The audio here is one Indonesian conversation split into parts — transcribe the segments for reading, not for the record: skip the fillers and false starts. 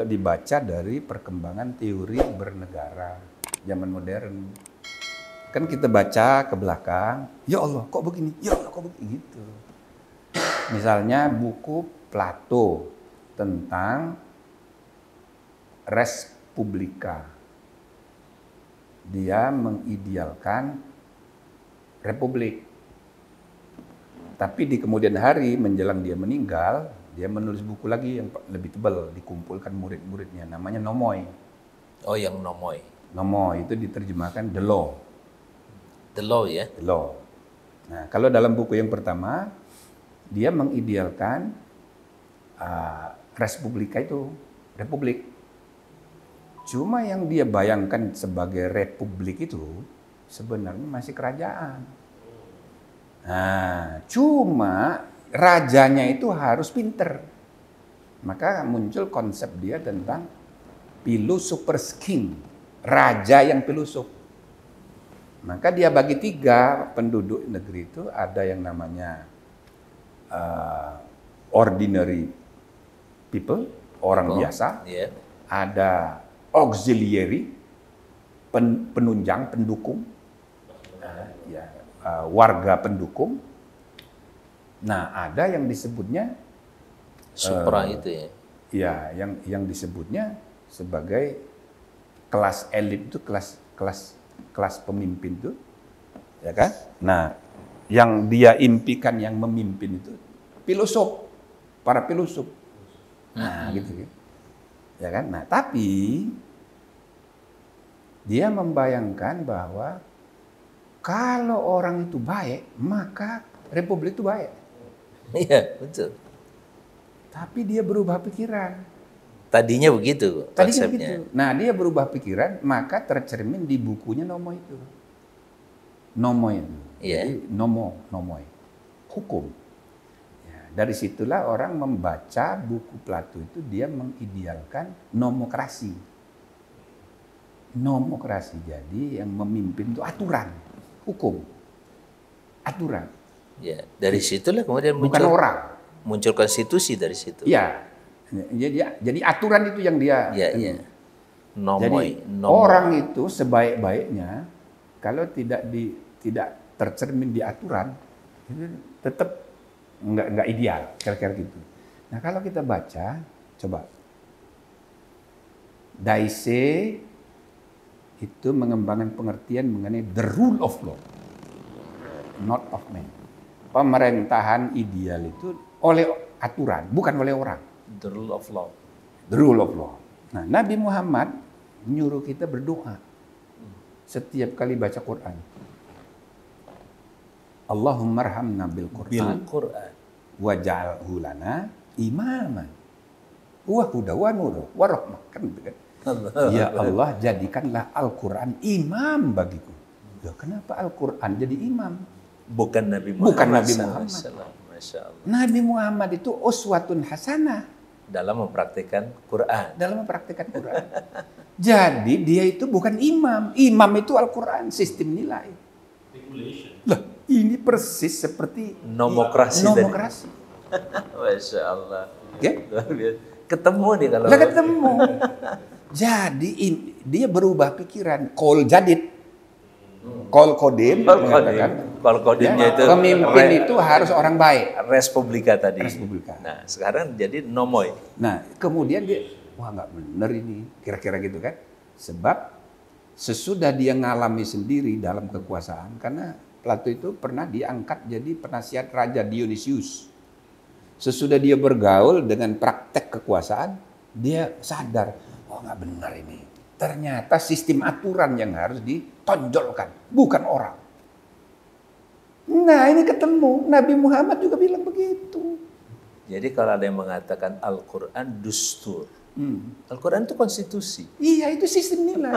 kalau dibaca dari perkembangan teori bernegara zaman modern. Kan kita baca ke belakang, ya Allah kok begini, ya Allah kok begini gitu. Misalnya buku Plato tentang res publica. Dia mengidealkan republik. Tapi di kemudian hari menjelang dia meninggal, dia menulis buku lagi yang lebih tebal, dikumpulkan murid-muridnya, namanya Nomoi. Oh, yang Nomoi. Nomoi itu diterjemahkan The Law. The Law ya? The Law. Nah, kalau dalam buku yang pertama, dia mengidealkan res publica itu, republik. Cuma yang dia bayangkan sebagai republik itu sebenarnya masih kerajaan. Nah, cuma rajanya itu harus pinter. Maka muncul konsep dia tentang Pilusupers king, raja yang pilusup. Maka dia bagi 3 penduduk negeri itu, ada yang namanya ordinary people, orang biasa. Yeah. Ada auxiliary, penunjang, pendukung, warga pendukung. Nah, ada yang disebutnya supra itu ya. Ya, yang disebutnya sebagai kelas elit itu kelas pemimpin itu, ya kan? Nah, yang dia impikan yang memimpin itu filosof, para filosof. Nah, gitu kan. Ya kan? Nah, tapi dia membayangkan bahwa kalau orang itu baik, maka republik itu baik. Iya, betul. Tapi dia berubah pikiran. Tadinya begitu Tadinya konsepnya. begitu. Nah, dia berubah pikiran, maka tercermin di bukunya Nomoi itu. Nomoi. Iya. Jadi nomoi. Hukum. Ya, dari situlah orang membaca buku Plato itu, dia mengidealkan nomokrasi. Nomokrasi, jadi yang memimpin itu aturan, hukum. Aturan. Ya, dari situlah kemudian Bukan orang. muncul konstitusi dari situ. Iya. Jadi aturan itu yang dia. Iya, iya. Jadi orang itu sebaik-baiknya kalau tidak tercermin di aturan itu tetap nggak ideal, kira-kira gitu. Nah, kalau kita baca, coba Daisy itu mengembangkan pengertian mengenai the rule of law, not of man. Pemerintahan ideal itu oleh aturan, bukan oleh orang. The rule of law. The rule of law. Nah, Nabi Muhammad menyuruh kita berdoa setiap kali baca Quran. Allahumma arhamna bil Quran waj'alhu lana imaman wa huda wa nur wa rahmah. Kan gitu kan? Ya Allah, jadikanlah Al-Quran imam bagiku. Ya, kenapa Al-Quran jadi imam? Bukan Nabi Muhammad. Bukan Nabi Muhammad. Masya Allah. Nabi Muhammad itu uswatun hasanah dalam mempraktikkan Quran. Jadi dia itu bukan imam. Imam itu Al-Quran, sistem nilai. Lah, ini persis seperti nomokrasi. Masya Allah. Ya? Ketemu nih kalau. Ketemu. Jadi dia berubah pikiran. Kol jadid. Kol kodim. Kol kodimnya itu. Pemimpin itu harus orang baik. Respublika tadi. Respublika. Nah, sekarang jadi Nomoi. Nah, kemudian dia, wah nggak bener ini. Kira-kira gitu kan. Sebab sesudah dia ngalami sendiri dalam kekuasaan. Karena Plato itu pernah diangkat jadi penasihat Raja Dionysius. Sesudah dia bergaul dengan praktek kekuasaan, dia sadar, oh nggak benar ini. Ternyata sistem aturan yang harus ditonjolkan, bukan orang. Nah, ini ketemu. Nabi Muhammad juga bilang begitu. Jadi kalau ada yang mengatakan Al-Quran dustur. Al-Quran itu konstitusi. Iya, itu sistem nilai,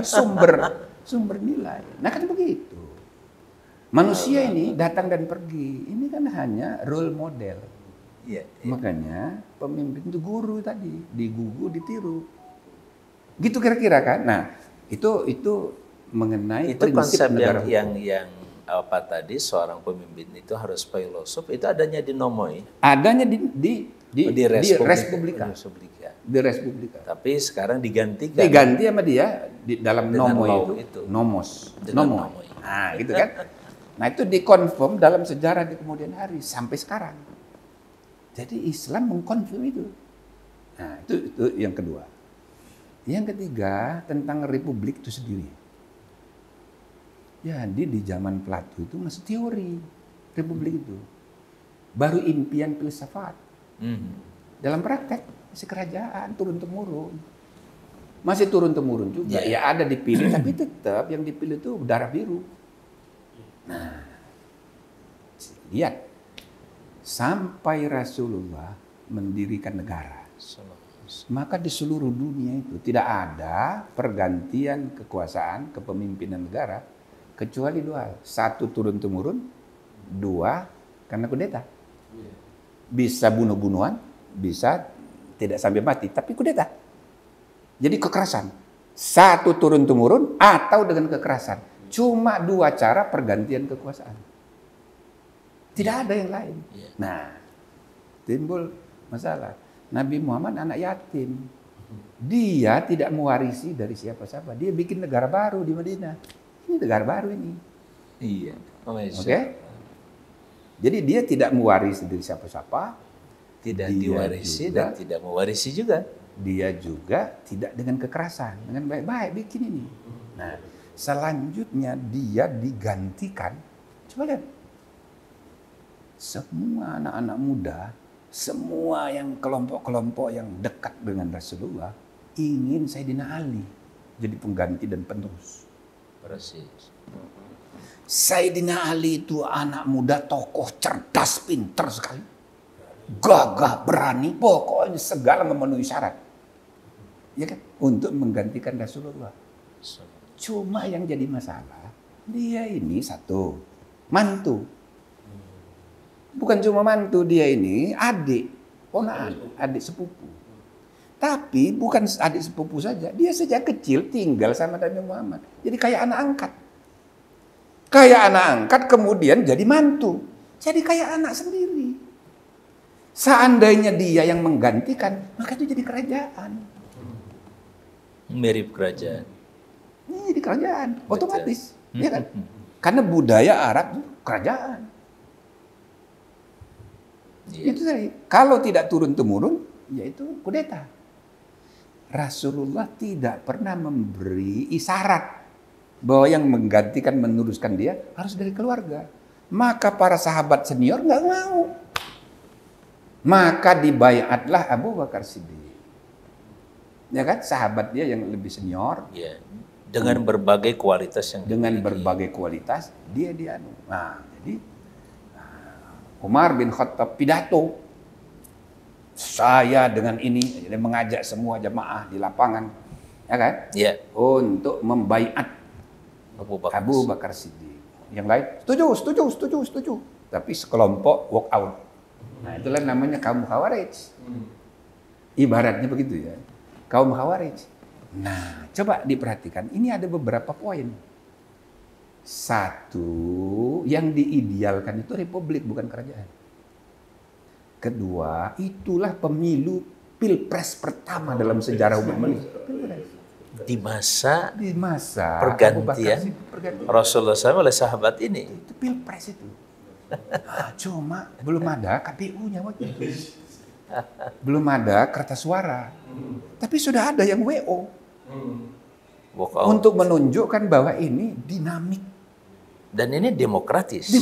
sumber nilai. Nah, kan begitu. Manusia ini datang dan pergi. Ini kan hanya role model. Iya. Makanya pemimpin itu guru tadi, digugu, ditiru. Gitu kira-kira kan. Nah, itu mengenai itu prinsip konsep negara yang apa tadi, seorang pemimpin itu harus filosof, itu adanya di Nomoi. Adanya di Di Respublika. Di Respublika. Tapi sekarang digantikan. Diganti sama dia di dalam Dengan nomo law itu. itu. Nomos. Dengan Nomo. nomo itu. Nah, gitu kan. Nah, itu dikonfirm dalam sejarah di kemudian hari sampai sekarang. Jadi Islam mengkonfirm itu. Nah, itu yang kedua. Yang ketiga tentang republik itu sendiri. Jadi di zaman Plato itu masih teori republik itu. Baru impian filsafat. Dalam praktek masih kerajaan turun-temurun. Masih turun-temurun juga. Ya ada dipilih tapi tetap yang dipilih itu darah biru. Nah, lihat sampai Rasulullah mendirikan negara. Maka di seluruh dunia itu tidak ada pergantian kekuasaan kepemimpinan negara kecuali dua. Satu turun-temurun, dua karena kudeta. Bisa bunuh-bunuhan, bisa tidak sampai mati, tapi kudeta. Jadi kekerasan. Satu turun-temurun atau dengan kekerasan. Cuma dua cara pergantian kekuasaan. Tidak ada yang lain. Nah, timbul masalah. Nabi Muhammad anak yatim. Dia tidak mewarisi dari siapa-siapa. Dia bikin negara baru di Madinah. Ini negara baru ini. Iya. Oke? Jadi dia tidak mewarisi dari siapa-siapa. Tidak Dia diwarisi juga, dan tidak mewarisi juga. Dia juga tidak dengan kekerasan. Dengan baik-baik bikin ini. Nah, selanjutnya dia digantikan. Coba lihat. Semua anak-anak muda, semua yang kelompok-kelompok yang dekat dengan Rasulullah ingin Sayyidina Ali jadi pengganti dan penerus. Persis. Sayyidina Ali itu anak muda, tokoh, cerdas, pintar sekali. Gagah, berani, pokoknya segala memenuhi syarat. Ya kan? Untuk menggantikan Rasulullah. Cuma yang jadi masalah, dia ini satu, mantu. Bukan cuma mantu, dia ini adik, ponakan, adik sepupu. Tapi bukan adik sepupu saja, dia sejak kecil tinggal sama Nabi Muhammad. Jadi kayak anak angkat. Kayak anak angkat kemudian jadi mantu. Jadi kayak anak sendiri. Seandainya dia yang menggantikan, maka itu jadi kerajaan. Mirip kerajaan. Ini jadi kerajaan, otomatis. Ya kan? Karena budaya Arab itu kerajaan. Itu tadi. Kalau tidak turun-temurun, yaitu kudeta. Rasulullah tidak pernah memberi isyarat bahwa yang menggantikan, meneruskan dia harus dari keluarga. Maka para sahabat senior nggak mau. Maka dibaiatlah Abu Bakar Siddiq. Ya kan, sahabat dia yang lebih senior. Ya. Dengan berbagai kualitas yang dengan berbagai kualitas dia dianu. Nah, jadi Umar bin Khattab pidato, saya dengan ini dia mengajak semua jamaah di lapangan, ya kan? Ya. Untuk membaiat Abu Bakar Siddiq. Yang lain setuju. Tapi sekelompok walk out. Nah, itulah namanya kaum Khawarij. Ibaratnya begitu ya. Kaum Khawarij. Nah, coba diperhatikan. Ini ada beberapa poin. Satu, yang diidealkan itu republik, bukan kerajaan. Kedua, itulah pemilu pilpres pertama dalam sejarah umat manusia. Di masa pergantian Rasulullah SAW oleh sahabat ini. Itu pilpres itu. Nah, cuma belum ada KPU-nya waktu itu. Belum ada kertas suara. Tapi sudah ada yang WO. Untuk menunjukkan bahwa ini dinamik. Dan ini demokratis.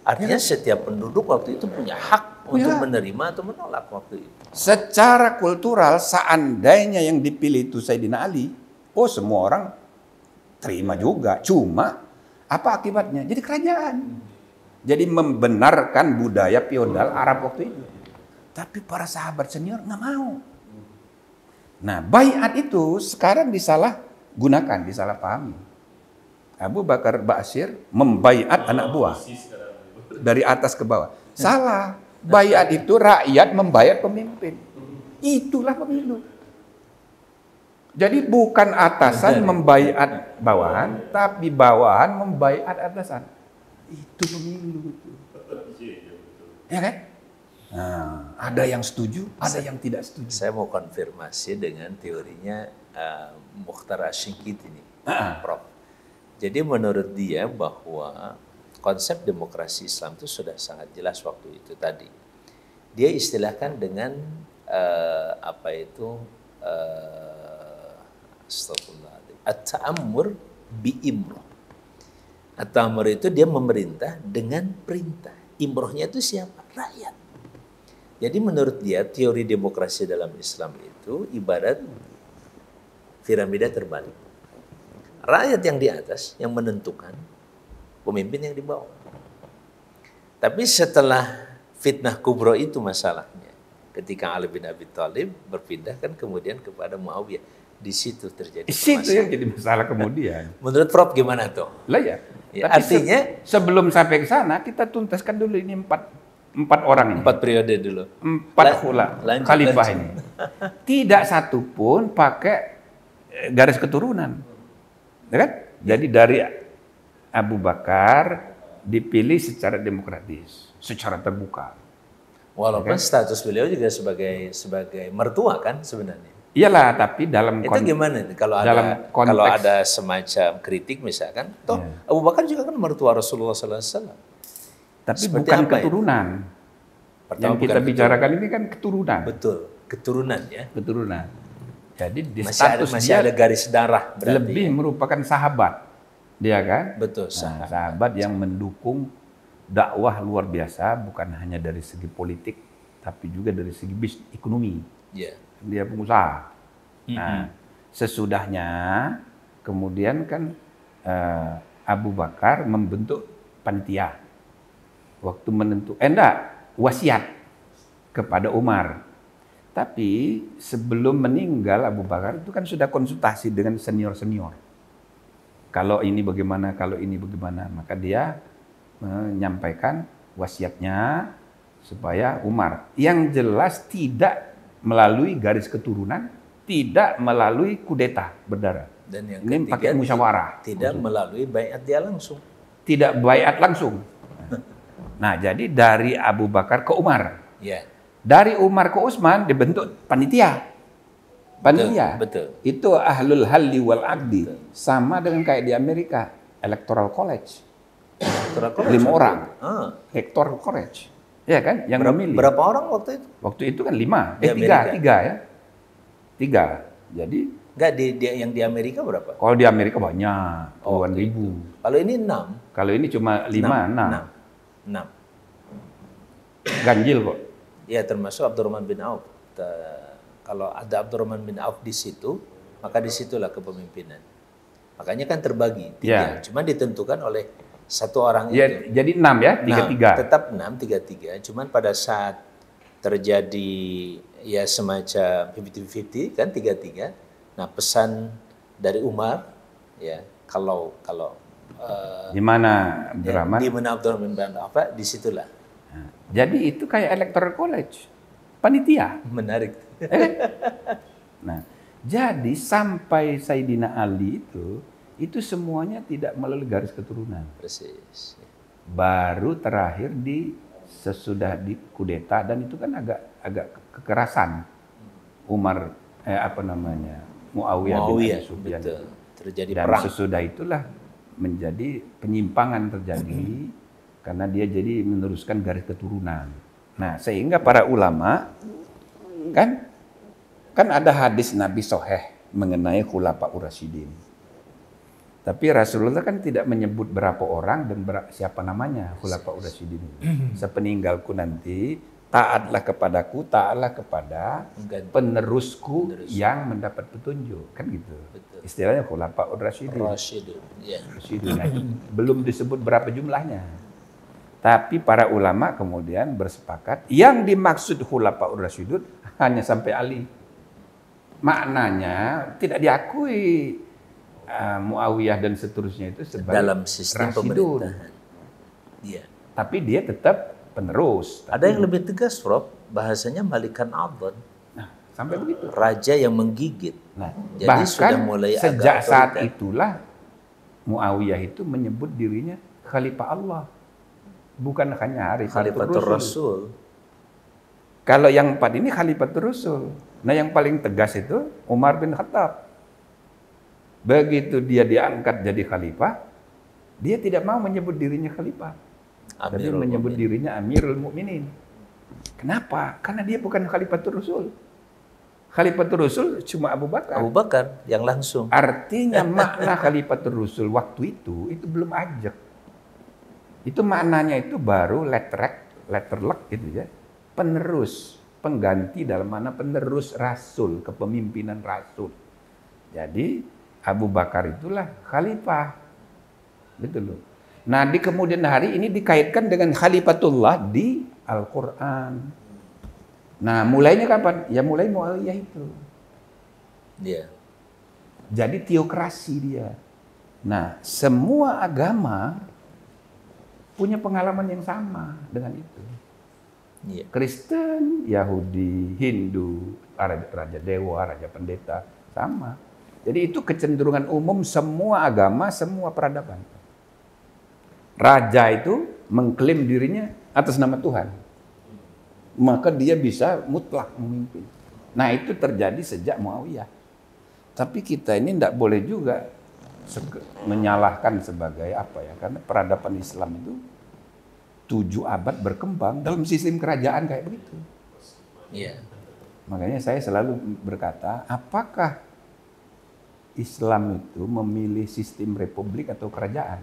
Artinya ya, setiap penduduk waktu itu punya hak untuk menerima atau menolak waktu itu. Secara kultural, seandainya yang dipilih itu Sayyidina Ali, semua orang terima juga. Cuma apa akibatnya? Jadi kerajaan. Jadi membenarkan budaya feodal Arab waktu itu. Tapi para sahabat senior nggak mau. Nah, baiat itu sekarang disalahgunakan, disalahpahami. Abu Bakar Ba'asyir membaiat anak buah dari atas ke bawah. Salah. Baiat itu rakyat membaiat pemimpin. Itulah pemilu. Jadi bukan atasan membaiat bawahan, tapi bawahan membaiat atasan. Itu pemilu. Ya kan? Ada yang setuju, ada yang tidak setuju. Saya mau konfirmasi dengan teorinya Mukhtar Asy-Syinkiti ini, Prof. Jadi menurut dia bahwa konsep demokrasi Islam itu sudah sangat jelas waktu itu tadi. Dia istilahkan dengan astagfirullahaladzim, at-ta'ammur bi'imroh. At-ta'ammur itu dia memerintah dengan perintah. Imrohnya itu siapa? Rakyat. Jadi menurut dia teori demokrasi dalam Islam itu ibarat piramida terbalik. Rakyat yang di atas yang menentukan, pemimpin yang di bawah. Tapi setelah fitnah kubro itu masalahnya, ketika Ali bin Abi Thalib berpindah kan kemudian kepada Muawiyah, di situ terjadi masalah. Itu yang jadi masalah kemudian. Menurut Prof gimana tuh? Lah ya. Tapi artinya sebelum sampai ke sana kita tuntaskan dulu ini empat orang ini. 4 periode dulu. 4 khalifah ini. Tidak satu pun pakai garis keturunan. Ya kan? Jadi dari Abu Bakar dipilih secara demokratis, secara terbuka. Walaupun status beliau juga sebagai mertua kan sebenarnya. Iyalah, tapi dalam itu gimana nih kalau ada semacam kritik misalkan, toh Abu Bakar juga kan mertua Rasulullah SAW. Tapi bukan keturunan. Yang kita bicarakan ini kan keturunan. Betul, keturunan ya. Keturunan. Jadi di masih ada garis darah berarti. Lebih merupakan sahabat. Dia kan? Betul, sahabat yang mendukung dakwah luar biasa, bukan hanya dari segi politik, tapi juga dari segi bisnis ekonomi. Yeah. Dia pengusaha. Nah, sesudahnya kemudian kan Abu Bakar membentuk panitia. Waktu wasiat kepada Umar. Tapi sebelum meninggal Abu Bakar itu kan sudah konsultasi dengan senior-senior. Kalau ini bagaimana, kalau ini bagaimana. Maka dia menyampaikan wasiatnya supaya Umar. Yang jelas tidak melalui garis keturunan, tidak melalui kudeta berdarah. Dan yang ini pakai musyawarah. Tidak melalui baiat dia langsung. Tidak baiat langsung. Nah, jadi dari Abu Bakar ke Umar. Ya. Dari Umar ke Utsman dibentuk panitia. Panitia. Betul. Itu ahlul halli wal aqdi. Sama dengan kayak di Amerika, Electoral College. 5 orang. Electoral College. Ya kan, yang memilih. Berapa orang waktu itu? Waktu itu kan 5, 3 ya. 3. Jadi enggak yang di Amerika berapa? Kalau di Amerika banyak, puluhan ribu. Kalau ini 6. Kalau ini cuma 5, 6. Ganjil kok. Ya, termasuk Abdurrahman bin Auf. Kalau ada Abdurrahman bin Auf di situ, maka disitulah kepemimpinan. Makanya kan terbagi 3. Ya. Cuma ditentukan oleh satu orang ya, itu. Jadi 6 ya, 3-3. Tetap 6, 3-3. Cuman pada saat terjadi ya semacam 50-50 kan 3-3. Nah, pesan dari Umar ya kalau di mana Abdurrahman? Di mana Abdurrahman bin Auf, disitulah. Nah, jadi itu kayak Electoral College, panitia. Menarik. Nah, jadi sampai Sayyidina Ali itu semuanya tidak melalui garis keturunan. Persis. Baru terakhir sesudah di kudeta, dan itu kan agak kekerasan. Umar Muawiyah bin Abi Sufyan. Terjadi dan perang. Sesudah itulah menjadi penyimpangan terjadi karena dia jadi meneruskan garis keturunan. Nah, sehingga para ulama kan ada hadis Nabi Sahih mengenai Khulafaur Rasyidin. Tapi Rasulullah kan tidak menyebut berapa orang dan siapa namanya Khulafaur Rasyidin. Sepeninggalku nanti taatlah kepadaku, taatlah kepada penerusku yang mendapat petunjuk, kan gitu. Betul. Istilahnya Khulafaur Rasyidin. Ya. Nah, itu belum disebut berapa jumlahnya. Tapi para ulama kemudian bersepakat yang dimaksud Khulafaur Rasyidin hanya sampai Ali. Maknanya tidak diakui Muawiyah dan seterusnya itu sebagai dalam sistem pemerintahan. Iya. Tapi dia tetap penerus. Ada yang lebih tegas, Prof. Bahasanya Malikan Adhan. Nah, sampai begitu. Raja yang menggigit. Nah, jadi bahkan sudah mulai sejak saat itulah Muawiyah itu menyebut dirinya Khalifah Allah. Bukan hanya Khalifatul Rasul. Kalau yang 4 ini Khalifatul Rasul. Nah yang paling tegas itu Umar bin Khattab. Begitu dia diangkat jadi khalifah, dia tidak mau menyebut dirinya khalifah. Tapi menyebut dirinya Amirul Mukminin. Kenapa? Karena dia bukan Khalifatul Rasul. Khalifatul Rasul cuma Abu Bakar. Abu Bakar yang langsung. Artinya makna Khalifatul Rasul waktu itu belum ajak. Itu maknanya itu baru letterlek gitu ya. Penerus, pengganti dalam mana penerus Rasul, kepemimpinan Rasul. Jadi Abu Bakar itulah khalifah. Gitu loh. Nah, di kemudian hari ini dikaitkan dengan Khalifatullah di Al-Qur'an. Nah, mulainya kapan? Ya mulai Muawiyah itu. Dia. Jadi teokrasi dia. Nah, semua agama punya pengalaman yang sama dengan itu. Iya. Kristen, Yahudi, Hindu, Raja Dewa, Raja Pendeta, sama. Jadi itu kecenderungan umum semua agama, semua peradaban. Raja itu mengklaim dirinya atas nama Tuhan. Maka dia bisa mutlak memimpin. Nah itu terjadi sejak Muawiyah. Tapi kita ini tidak boleh juga menyalahkan sebagai apa ya. Karena peradaban Islam itu 7 abad berkembang dalam sistem kerajaan kayak begitu. Iya. Makanya saya selalu berkata, apakah Islam itu memilih sistem republik atau kerajaan?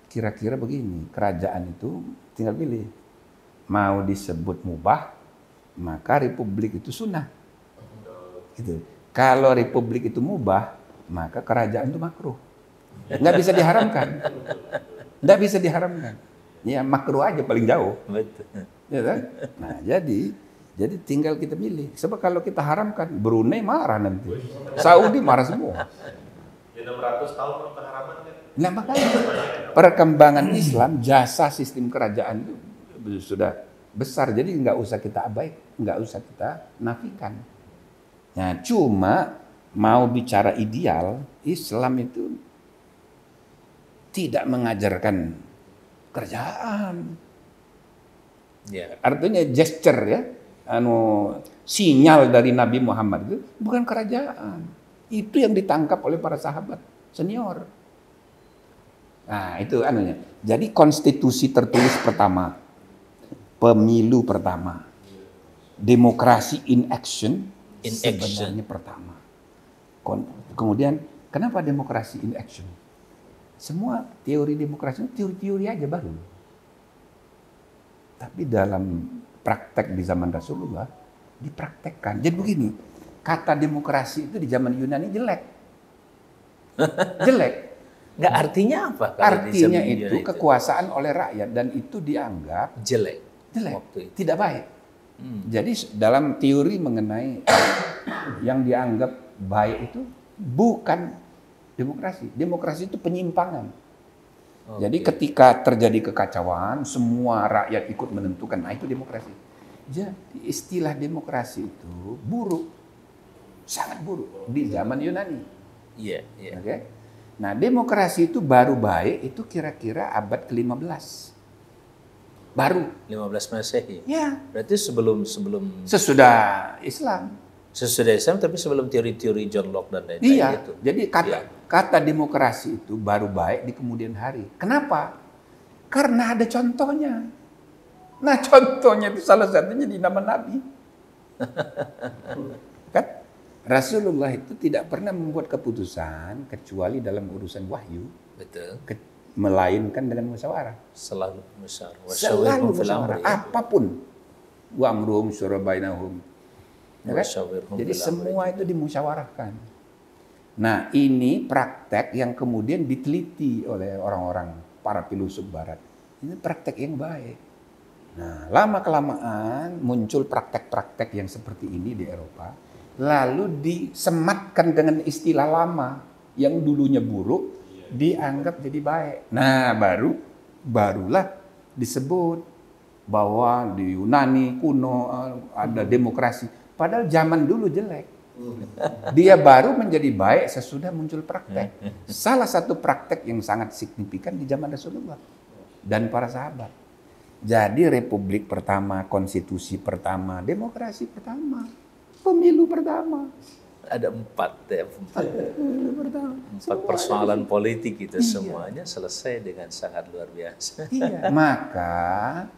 Kira-kira begini, kerajaan itu tinggal pilih. Mau disebut mubah, maka republik itu sunnah. Gitu. Kalau republik itu mubah, maka kerajaan itu makruh. Nggak bisa diharamkan. Nggak bisa diharamkan. Ya makruh aja paling jauh. Betul. Ya kan? Nah jadi tinggal kita pilih. Sebab kalau kita haramkan, Brunei marah nanti. Saudi marah semua. 600 tahun pengharaman kan? Nah makanya perkembangan Islam, jasa sistem kerajaan itu sudah besar. Jadi nggak usah kita nggak usah kita nafikan. Nah cuma mau bicara ideal, Islam itu tidak mengajarkan kerjaan. Ya. Artinya gesture ya, sinyal dari Nabi Muhammad itu bukan kerajaan. Itu yang ditangkap oleh para sahabat senior. Nah, itu anunya. Jadi konstitusi tertulis pertama, pemilu pertama, demokrasi in action sebenarnya pertama. Kemudian kenapa demokrasi in action? Semua teori demokrasi itu teori-teori aja baru. Tapi dalam praktek di zaman Rasulullah dipraktekkan. Jadi begini, kata demokrasi itu di zaman Yunani jelek. Jelek. Nggak artinya apa? Artinya itu kekuasaan oleh rakyat dan itu dianggap jelek. Waktu itu. Tidak baik. Jadi dalam teori mengenai yang dianggap baik itu bukan demokrasi. Demokrasi itu penyimpangan. Jadi ketika terjadi kekacauan, semua rakyat ikut menentukan. Nah itu demokrasi. Jadi istilah demokrasi itu buruk. Sangat buruk di zaman Yunani. Iya. Okay? Nah, demokrasi itu baru baik itu kira-kira abad ke-15. Baru 15 Masehi. Ya. Berarti sebelum sesudah Islam. Sesudah Islam tapi sebelum teori-teori John Locke dan lain-lain Iya. itu. Jadi kata demokrasi itu baru baik di kemudian hari. Kenapa? Karena ada contohnya. Nah, contohnya itu salah satunya di nama Nabi. Kan? Rasulullah itu tidak pernah membuat keputusan kecuali dalam urusan wahyu. Betul. Melainkan dengan musyawarah. Selalu musyawarah. Selalu musyawarah. Apapun. Wa amruhum syura bainahum. Ya kan? Jadi semua itu dimusyawarahkan. Nah ini praktek yang kemudian diteliti oleh orang-orang para filosof barat. Ini praktek yang baik. Nah lama-kelamaan muncul praktek-praktek yang seperti ini di Eropa. Lalu disematkan dengan istilah lama yang dulunya buruk dianggap jadi baik. Nah barulah disebut bahwa di Yunani kuno ada demokrasi. Padahal zaman dulu jelek. Dia baru menjadi baik sesudah muncul praktek. Salah satu praktek yang sangat signifikan di zaman Rasulullah dan para sahabat. Jadi republik pertama, konstitusi pertama, demokrasi pertama, pemilu pertama. Ada 4 ya, 4 persoalan politik itu semuanya selesai dengan sangat luar biasa. Iya. Maka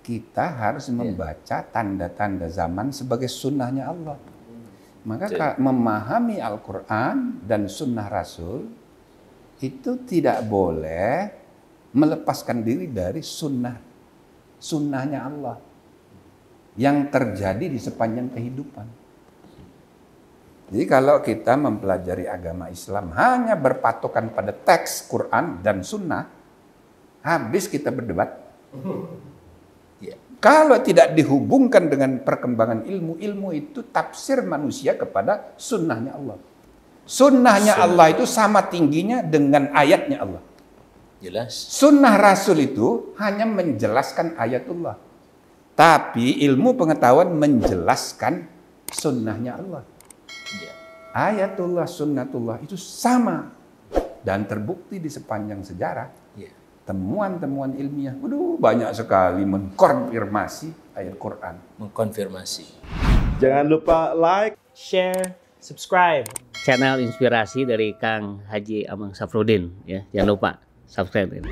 kita harus membaca tanda-tanda zaman sebagai sunnahnya Allah. Maka memahami Al-Quran dan sunnah Rasul itu tidak boleh melepaskan diri dari sunnahnya Allah yang terjadi di sepanjang kehidupan. Jadi kalau kita mempelajari agama Islam hanya berpatokan pada teks Quran dan sunnah, habis kita berdebat. Kalau tidak dihubungkan dengan perkembangan ilmu itu tafsir manusia kepada sunnahnya Allah. Sunnahnya Allah itu sama tingginya dengan ayatnya Allah. Jelas. Sunnah Rasul itu hanya menjelaskan ayatullah. Tapi ilmu pengetahuan menjelaskan sunnahnya Allah. Ya. Ayatullah, sunnatullah itu sama. Dan terbukti di sepanjang sejarah. Ya. Temuan-temuan ilmiah, banyak sekali mengkonfirmasi ayat Quran. Mengkonfirmasi. Jangan lupa like, share, subscribe. Channel inspirasi dari Kang Haji Amang Safruddin ya. Jangan lupa subscribe ini.